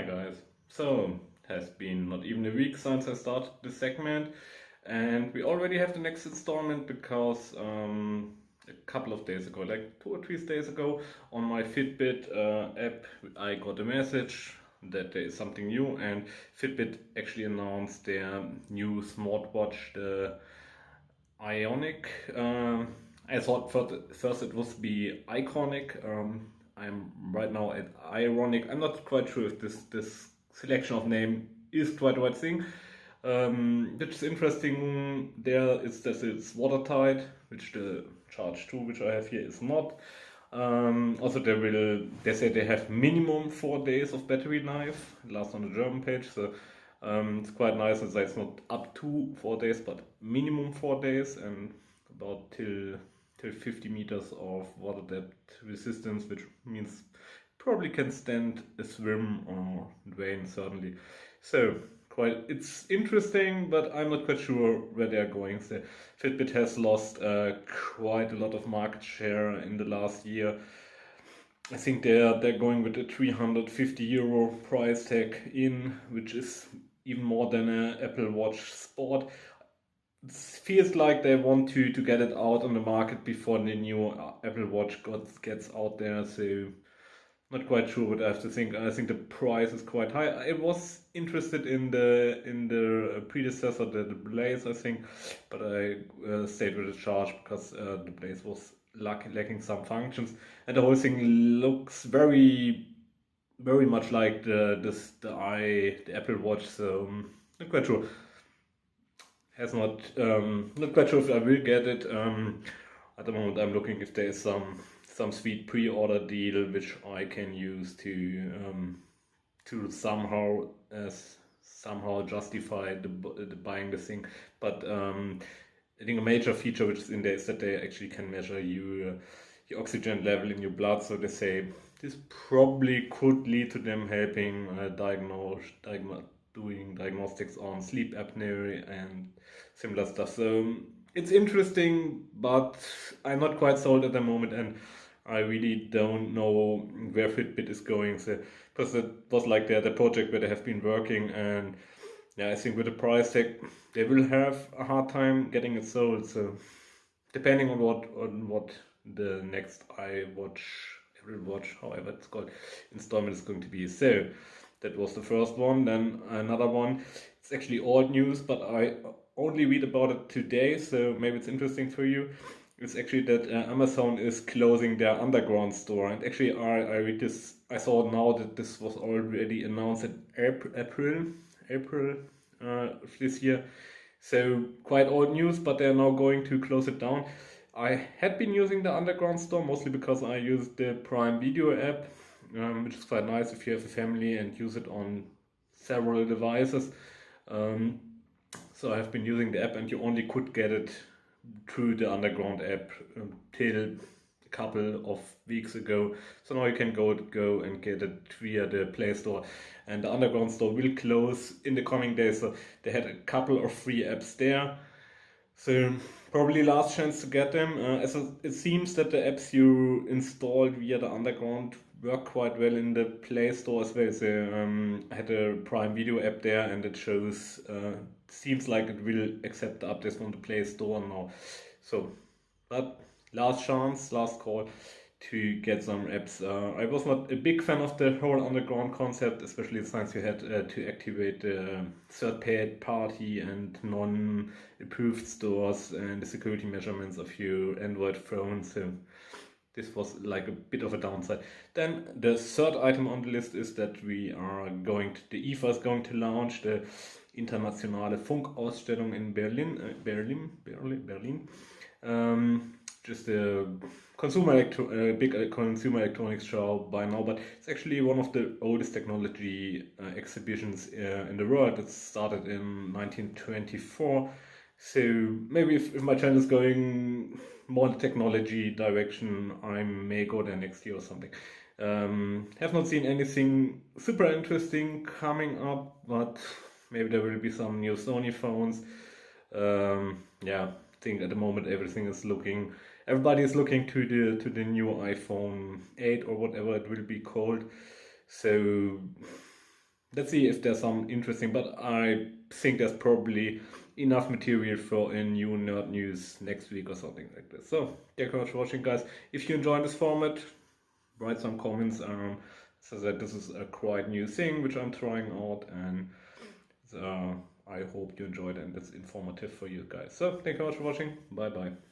guys. So, it has been not even a week since I started this segment, and we already have the next installment because a couple of days ago, like 2 or 3 days ago, on my Fitbit app, I got a message that there is something new, and Fitbit actually announced their new smartwatch, the Ionic. I thought first it would be Iconic. I'm right now at Ironic. I'm not quite sure if this selection of name is quite the right thing. Which is interesting there is that it's watertight, which the Charge 2, which I have here, is not. Also, they say they have minimum 4 days of battery life, last on the German page. So it's quite nice that it's not up to 4 days, but minimum 4 days, and about till 50 meters of water depth resistance, which means probably can stand a swim or rain certainly. So it's interesting, but I'm not quite sure where they are going. So Fitbit has lost quite a lot of market share in the last year. I think they're going with a 350 euro price tag in, which is even more than an Apple Watch Sport. It feels like they want to get it out on the market before the new Apple Watch gets out there. So not quite sure what I have to think. I think the price is quite high. I was interested in the predecessor, the Blaze, I think, but I stayed with the Charge because the Blaze was lacking some functions, and the whole thing looks very, very much like the Apple Watch. So not quite sure. Not quite sure if I will get it. At the moment, I'm looking if there is some sweet pre-order deal which I can use to somehow justify the buying the thing. But I think a major feature which is in there is that they actually can measure your oxygen level in your blood. So they say this probably could lead to them helping doing diagnostics on sleep apnea and similar stuff. So it's interesting, but I'm not quite sold at the moment, and I really don't know where Fitbit is going. So, because it was like the project where they have been working, and yeah, I think with the price tag, they will have a hard time getting it sold. So, depending on what the next Apple Watch, however it's called, installment is going to be. So, that was the first one. Then another one. It's actually old news, but I only read about it today, so maybe it's interesting for you. It's actually that Amazon is closing their underground store, and actually I read this. I saw now that this was already announced in April this year. So quite old news, but they're now going to close it down. I had been using the underground store mostly because I used the Prime Video app, which is quite nice if you have a family and use it on several devices. So I have been using the app, and you only could get it through the underground app till a couple of weeks ago. So now you can go and get it via the Play Store, and the underground store will close in the coming days. So they had a couple of free apps there. So probably last chance to get them. It seems that the apps you installed via the underground work quite well in the Play Store as well. So I had a Prime Video app there, and it shows. Seems like it will accept the updates from the Play Store now. So that last chance, last call to get some apps. I was not a big fan of the whole underground concept, especially since you had to activate the third party and non-approved stores and the security measurements of your Android phone. So this was like a bit of a downside. Then the third item on the list is that the IFA is going to launch the Internationale Funkausstellung in Berlin. Just a big consumer electronics show by now, but it's actually one of the oldest technology exhibitions in the world. It started in 1924. So maybe if my channel is going more in the technology direction, I may go there next year or something. Have not seen anything super interesting coming up, but maybe there will be some new Sony phones. Yeah, I think at the moment everybody is looking to the new iPhone 8 or whatever it will be called. So let's see if there's some interesting, but I think there's probably enough material for a new nerd news next week or something like this. So, thank you very much for watching, guys. If you enjoy this format, write some comments. So that this is a quite new thing which I'm trying out, and I hope you enjoyed it and it's informative for you guys. So, thank you very much for watching. Bye bye.